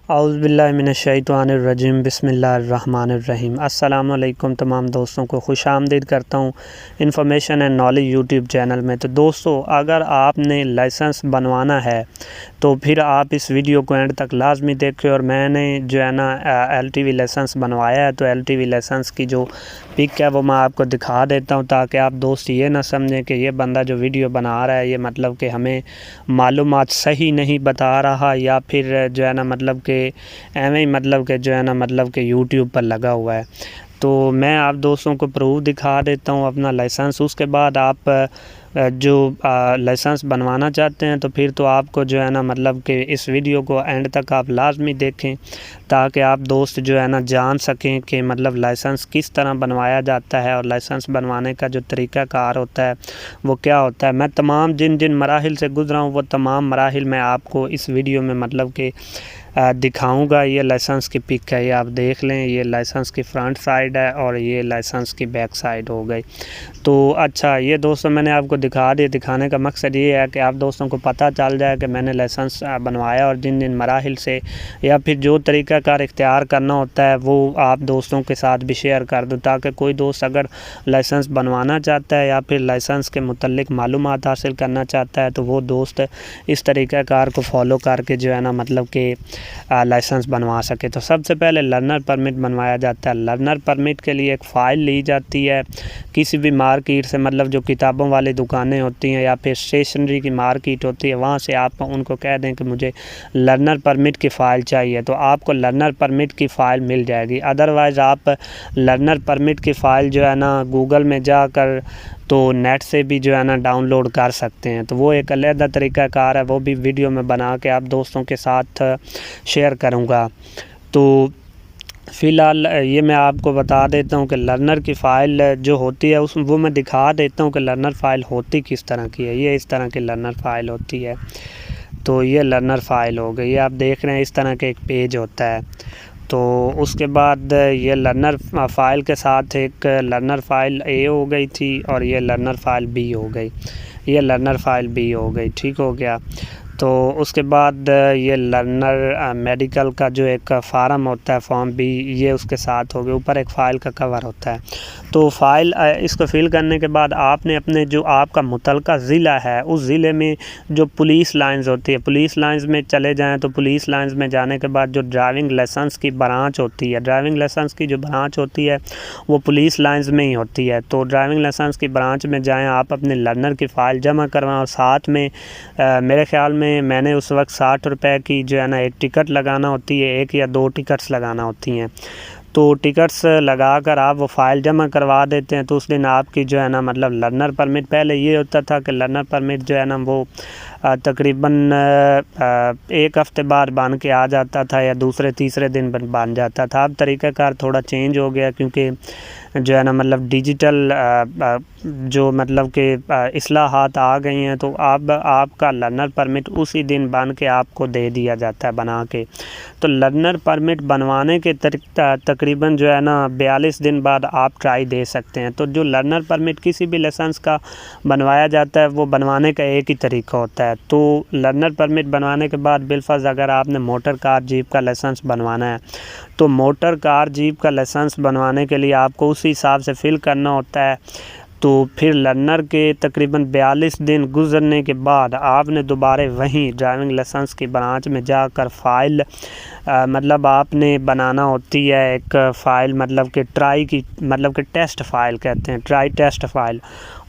औज़ुबिल्लाहिमिनश्शैतानिर्रजीम बिस्मिल्लाहिर्रहमानिर्रहीम। अस्सलाम वालेकुम तमाम दोस्तों को खुश आमदीद करता हूँ information and knowledge YouTube channel में। तो दोस्तों, अगर आपने लाइसेंस बनवाना है तो फिर आप इस वीडियो को एंड तक लाजमी देखें। और मैंने जो है ना LTV लाइसेंस बनवाया है, तो LTV लाइसेंस की जो पिक है वो मैं आपको दिखा देता हूँ, ताकि आप दोस्त ये ना समझें कि ये बंदा जो वीडियो बना रहा है ये मतलब कि हमें मालूमात सही नहीं बता रहा, या फिर जो है ना मतलब कि एवं ही मतलब कि जो है ना मतलब कि यूट्यूब पर लगा हुआ है। तो मैं आप दोस्तों को प्रूफ दिखा देता हूँ अपना लाइसेंस। उसके बाद आप जो लाइसेंस बनवाना चाहते हैं तो फिर तो आपको जो है ना मतलब कि इस वीडियो को एंड तक आप लाजमी देखें, ताकि आप दोस्त जो है ना जान सकें कि मतलब लाइसेंस किस तरह बनवाया जाता है और लाइसेंस बनवाने का जो तरीक़ाकार होता है वो क्या होता है। मैं तमाम जिन जिन मराहिल से गुज़रा हूँ वो तमाम मराहिल मैं आपको इस वीडियो में मतलब कि दिखाऊंगा। ये लाइसेंस की पिक है, ये आप देख लें। ये लाइसेंस की फ्रंट साइड है और ये लाइसेंस की बैक साइड हो गई। तो अच्छा, ये दोस्तों मैंने आपको दिखा दिया। दिखाने का मकसद ये है कि आप दोस्तों को पता चल जाए कि मैंने लाइसेंस बनवाया, और जिन जिन मराहिल से या फिर जो तरीक़ाकार इख्तियार करना होता है वो आप दोस्तों के साथ भी शेयर कर दूँ, ताकि कोई दोस्त अगर लाइसेंस बनवाना चाहता है या फिर लाइसेंस के मुतल्लिक मालूमात हासिल करना चाहता है तो वो दोस्त इस तरीक़ाकार को फॉलो करके जो है ना मतलब कि लाइसेंस बनवा सके। तो सबसे पहले लर्नर परमिट बनवाया जाता है। लर्नर परमिट के लिए एक फ़ाइल ली जाती है किसी भी मार्केट से, मतलब जो किताबों वाली दुकानें होती हैं या फिर स्टेशनरी की मार्केट होती है, वहाँ से आप उनको कह दें कि मुझे लर्नर परमिट की फ़ाइल चाहिए, तो आपको लर्नर परमिट की फ़ाइल मिल जाएगी। अदरवाइज़ आप लर्नर परमिट की फ़ाइल जो है ना गूगल में जाकर तो नेट से भी जो है ना डाउनलोड कर सकते हैं। तो वो एक अलग तरीक़ाकार है, वो भी वीडियो में बना के आप दोस्तों के साथ शेयर करूँगा। तो फ़िलहाल ये मैं आपको बता देता हूँ कि लर्नर की फ़ाइल जो होती है उस वो मैं दिखा देता हूँ कि लर्नर फ़ाइल होती किस तरह की है। ये इस तरह की लर्नर फ़ाइल होती है। तो ये लर्नर फ़ाइल हो गई, ये आप देख रहे हैं इस तरह का एक पेज होता है। तो उसके बाद ये लर्नर फ़ाइल के साथ एक लर्नर फ़ाइल A हो गई थी और ये लर्नर फ़ाइल B हो गई। ये लर्नर फ़ाइल B हो गई, ठीक हो गया। तो उसके बाद ये लर्नर मेडिकल का जो एक फार्म होता है फॉर्म B, ये उसके साथ हो गया। ऊपर एक फ़ाइल का कवर होता है। तो फ़ाइल इसको फिल करने के बाद आपने अपने जो आपका मुतलका ज़िला है उस ज़िले में जो पुलिस लाइंस होती है, पुलिस लाइंस में चले जाएं। तो पुलिस लाइंस में जाने के बाद जो ड्राइविंग लाइसेंस की ब्रांच होती है, ड्राइविंग लाइसेंस की जो ब्रांच होती है वो पुलिस लाइंस में ही होती है। तो ड्राइविंग लाइसेंस की ब्रांच में जाएँ, आप अपने लर्नर की फ़ाइल जमा करवाएँ, और साथ में मेरे ख़्याल में मैंने उस वक्त 60 रुपये की जो है ना एक टिकट लगाना होती है, एक या दो टिकट्स लगाना होती हैं। तो टिकट्स लगा कर आप वो फ़ाइल जमा करवा देते हैं। तो उस दिन आपकी जो है ना मतलब लर्नर परमिट, पहले ये होता था कि लर्नर परमिट जो है ना वो तकरीबन 1 हफ़्ते बाद बन के आ जाता था या दूसरे तीसरे दिन बन जाता था। अब तरीक़ाकार थोड़ा चेंज हो गया, क्योंकि जो है ना मतलब डिजिटल जो मतलब कि इस्लाहात आ गई हैं। तो अब आपका लर्नर परमिट उसी दिन बन के आपको दे दिया जाता है बना के। तो लर्नर परमिट बनवाने के तकरीबन जो है ना 42 दिन बाद आप ट्राई दे सकते हैं। तो जो लर्नर परमिट किसी भी लाइसेंस का बनवाया जाता है वो बनवाने का एक ही तरीका होता है। तो लर्नर परमिट बनवाने के बाद बिलफर्ज अगर आपने मोटर कार जीप का लाइसेंस बनवाना है तो मोटर कार जीप का लाइसेंस बनवाने के लिए आपको उसी हिसाब से फ़िल करना होता है। तो फिर लर्नर के तकरीबन 42 दिन गुज़रने के बाद आपने दोबारा वहीं ड्राइविंग लाइसेंस की ब्रांच में जाकर फ़ाइल मतलब आपने बनाना होती है एक फ़ाइल, मतलब कि ट्राई की मतलब कि टेस्ट फ़ाइल कहते हैं, ट्राई टेस्ट फ़ाइल।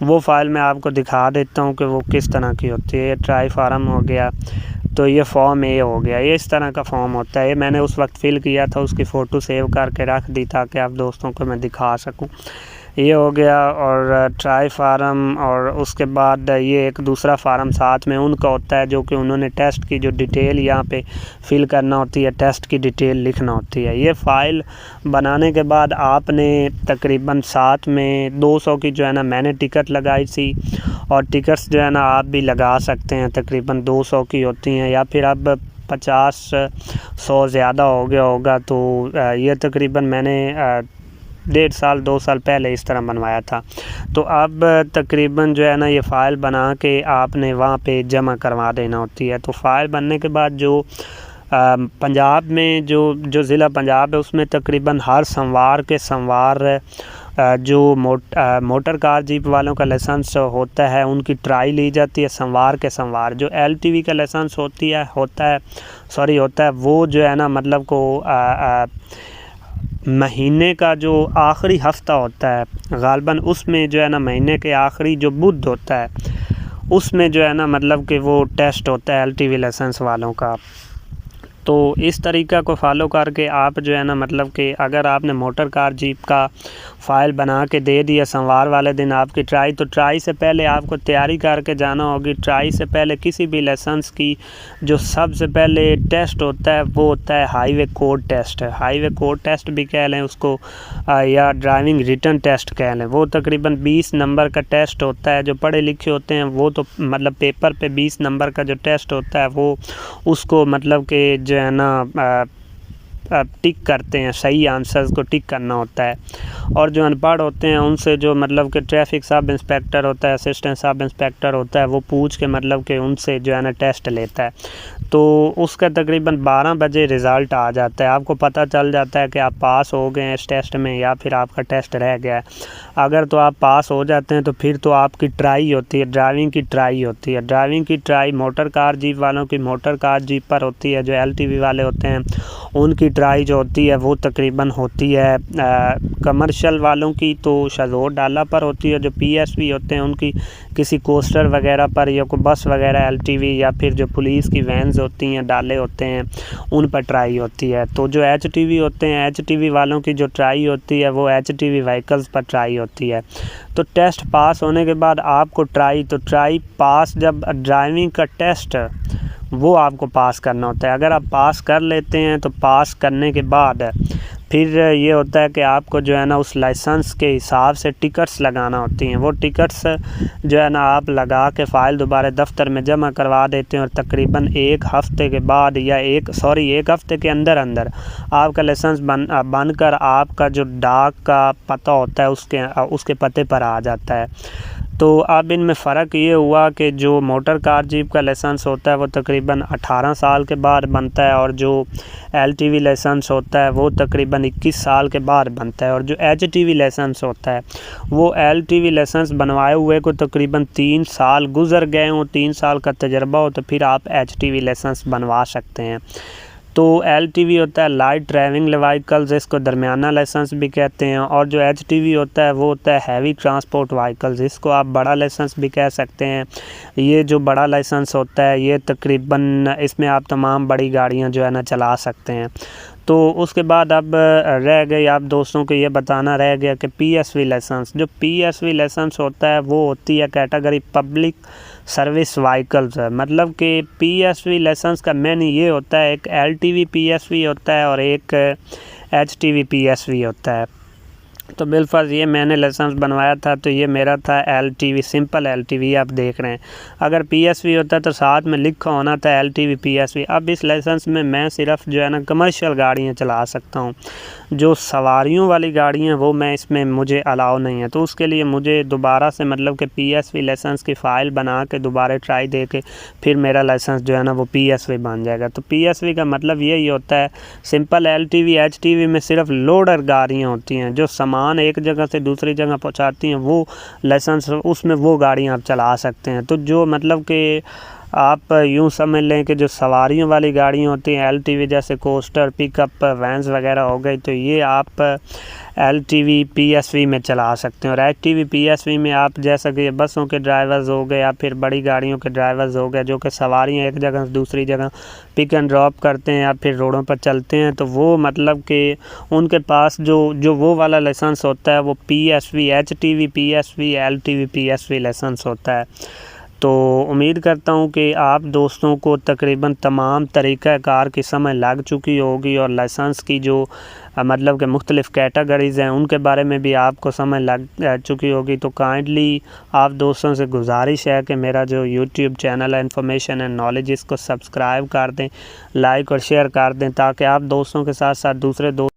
वो फ़ाइल मैं आपको दिखा देता हूँ कि वो किस तरह की होती है। ये ट्राई फार्म हो गया, तो ये फॉर्म A हो गया। ये इस तरह का फॉर्म होता है। ये मैंने उस वक्त फ़िल किया था, उसकी फ़ोटो सेव करके रख दी ताकि आप दोस्तों को मैं दिखा सकूं। ये हो गया, और ट्राई फार्म, और उसके बाद ये एक दूसरा फार्म साथ में उनका होता है जो कि उन्होंने टेस्ट की जो डिटेल यहाँ पे फ़िल करना होती है, टेस्ट की डिटेल लिखना होती है। ये फ़ाइल बनाने के बाद आपने तकरीबन साथ में 200 की जो है ना मैंने टिकट लगाई थी, और टिकट्स जो है ना आप भी लगा सकते हैं, तकरीबन 200 की होती हैं, या फिर अब 50-100 ज़्यादा हो गया होगा। तो ये तकरीबन मैंने 1.5 साल 2 साल पहले इस तरह बनवाया था। तो अब तकरीबन जो है ना ये फ़ाइल बना के आपने वहाँ पे जमा करवा देना होती है। तो फ़ाइल बनने के बाद जो पंजाब में जो ज़िला पंजाब है उसमें तकरीबन हर सोमवार जो मोटर कार जीप वालों का लाइसेंस होता है उनकी ट्राई ली जाती है सोमवार के सोमवार। जो LTV का लाइसेंस होता है वो जो है ना मतलब को महीने का जो आखिरी हफ्ता होता है गालबन उसमें जो है ना महीने के आखिरी जो बुध होता है उसमें जो है ना मतलब कि वो टेस्ट होता है LTV लाइसेंस वालों का। तो इस तरीक़ा को फॉलो करके आप जो है ना मतलब कि अगर आपने मोटर कार जीप का फ़ाइल बना के दे दिया सोमवार वाले दिन आपकी ट्राई, तो ट्राई से पहले आपको तैयारी करके जाना होगी। ट्राई से पहले किसी भी लाइसेंस की जो सबसे पहले टेस्ट होता है वो होता है highway code test. Highway code test भी कह लें उसको या ड्राइविंग रिटन टेस्ट कह लें। वो तकरीबन 20 नंबर का टेस्ट होता है। जो पढ़े लिखे होते हैं वो तो मतलब पेपर पे 20 नंबर का जो टेस्ट होता है वो उसको मतलब कि जो है ना टिक करते हैं, सही आंसर्स को टिक करना होता है। और जो अनपढ़ होते हैं उनसे जो मतलब कि ट्रैफिक सब इंस्पेक्टर होता है, असिस्टेंट सब इंस्पेक्टर होता है, वो पूछ के मतलब कि उनसे जो है ना टेस्ट लेता है। तो उसका तकरीबन 12 बजे रिज़ल्ट आ जाता है। आपको पता चल जाता है कि आप पास हो गए हैं इस टेस्ट में या फिर आपका टेस्ट रह गया है। अगर तो आप पास हो जाते हैं तो फिर तो आपकी ट्राई होती है, ड्राइविंग की ट्राई होती है। ड्राइविंग की ट्राई मोटर कार जीप वालों की मोटर कार जीप पर होती है। जो LTV वाले होते हैं उनकी ट्राई जो होती है वो तकरीबन होती है कमर्शियल वालों की तो शज़ोर डाला पर होती है। जो PSV होते हैं उनकी किसी कोस्टर वगैरह पर या कोई बस वगैरह LTV या फिर जो पुलिस की वैन्स होती हैं, डाले होते हैं, उन पर ट्राई होती है। तो जो HTV होते हैं, HTV वालों की जो ट्राई होती है वो HTV व्हीकल्स पर ट्राई होती है। तो टेस्ट पास होने के बाद आपको ट्राई पास, जब ड्राइविंग का टेस्ट वो आपको पास करना होता है। अगर आप पास कर लेते हैं तो पास करने के बाद फिर ये होता है कि आपको जो है ना उस लाइसेंस के हिसाब से टिकट्स लगाना होती हैं। वो टिकट्स जो है ना आप लगा के फ़ाइल दोबारा दफ्तर में जमा करवा देते हैं और तकरीबन एक हफ़्ते के बाद या एक हफ़्ते के अंदर आपका लाइसेंस बनकर आपका जो डाक का पता होता है उसके पते पर आ जाता है। तो अब इनमें फ़र्क ये हुआ कि जो मोटर कार जीप का लाइसेंस होता है वो तकरीबन 18 साल के बाद बनता है और जो LTV लाइसेंस होता है वो तकरीबन 21 साल के बाद बनता है। और जो HTV लाइसेंस होता है वो LTV लाइसेंस बनवाए हुए को तकरीबन 3 साल गुज़र गए हों, 3 साल का तजर्बा हो तो फिर आप HTV लाइसेंस बनवा सकते हैं। तो LTV होता है लाइट ड्राइविंग व्हीकल्स, इसको दरमियाना लाइसेंस भी कहते हैं। और जो HTV होता है वो होता है हैवी ट्रांसपोर्ट व्हीकल्स, इसको आप बड़ा लाइसेंस भी कह सकते हैं। ये जो बड़ा लाइसेंस होता है ये तकरीबन इसमें आप तमाम बड़ी गाड़ियां जो है ना चला सकते हैं। तो उसके बाद अब रह गई आप दोस्तों को ये बताना रह गया कि PSV लाइसेंस। जो PSV लाइसेंस होता है वो होती है कैटेगरी पब्लिक सर्विस व्हीकल्स है। मतलब कि PSV लाइसेंस का मेन ये होता है, एक LTV PSV होता है और एक HTV PSV होता है। तो बिलफर्ज ये मैंने लाइसेंस बनवाया था तो ये मेरा था LTV, सिंपल LTV आप देख रहे हैं। अगर PSV होता तो साथ में लिखा होना था LTV PSV। अब इस लाइसेंस में मैं सिर्फ जो है ना कमर्शियल गाड़ियाँ चला सकता हूँ, जो सवारियों वाली गाड़ियाँ वो मैं इसमें मुझे अलाउ नहीं है। तो उसके लिए मुझे दोबारा से मतलब कि PSV लाइसेंस की फ़ाइल बना के दोबारा ट्राई दे के फिर मेरा लाइसेंस जो है ना वो PSV बन जाएगा। तो PSV का मतलब यही होता है, सिंपल LTV HTV में सिर्फ लोडर गाड़ियाँ होती हैं जो सामान एक जगह से दूसरी जगह पहुंचाती हैं, वो लाइसेंस उसमें वो गाड़ियां आप चला सकते हैं। तो जो मतलब कि आप यूँ समझ लें कि जो सवारियों वाली गाड़ियाँ होती हैं LTV जैसे कोस्टर, पिकअप, वैन्स वगैरह हो गई, तो ये आप LTV PSV में चला सकते हैं। और HTV PSV में आप जैसा कि बसों के ड्राइवर्स हो गए या फिर बड़ी गाड़ियों के ड्राइवर्स हो गए जो कि सवारियाँ एक जगह से दूसरी जगह पिक एंड ड्रॉप करते हैं या फिर रोडों पर चलते हैं, तो वो मतलब कि उनके पास जो वो वाला लाइसेंस होता है वो PSV HTV PSV LTV PSV licence होता है। तो उम्मीद करता हूँ कि आप दोस्तों को तकरीबन तमाम तरीक़ाकार की समझ लग चुकी होगी और लाइसेंस की जो मतलब कि मुख्तलिफ़ कैटेगरीज़ हैं उनके बारे में भी आपको समझ लग चुकी होगी। तो काइंडली आप दोस्तों से गुजारिश है कि मेरा जो यूट्यूब चैनल है इन्फॉर्मेशन एंड नॉलेज, इसको सब्सक्राइब कर दें, लाइक और शेयर कर दें, ताकि आप दोस्तों के साथ साथ दूसरे दोस्त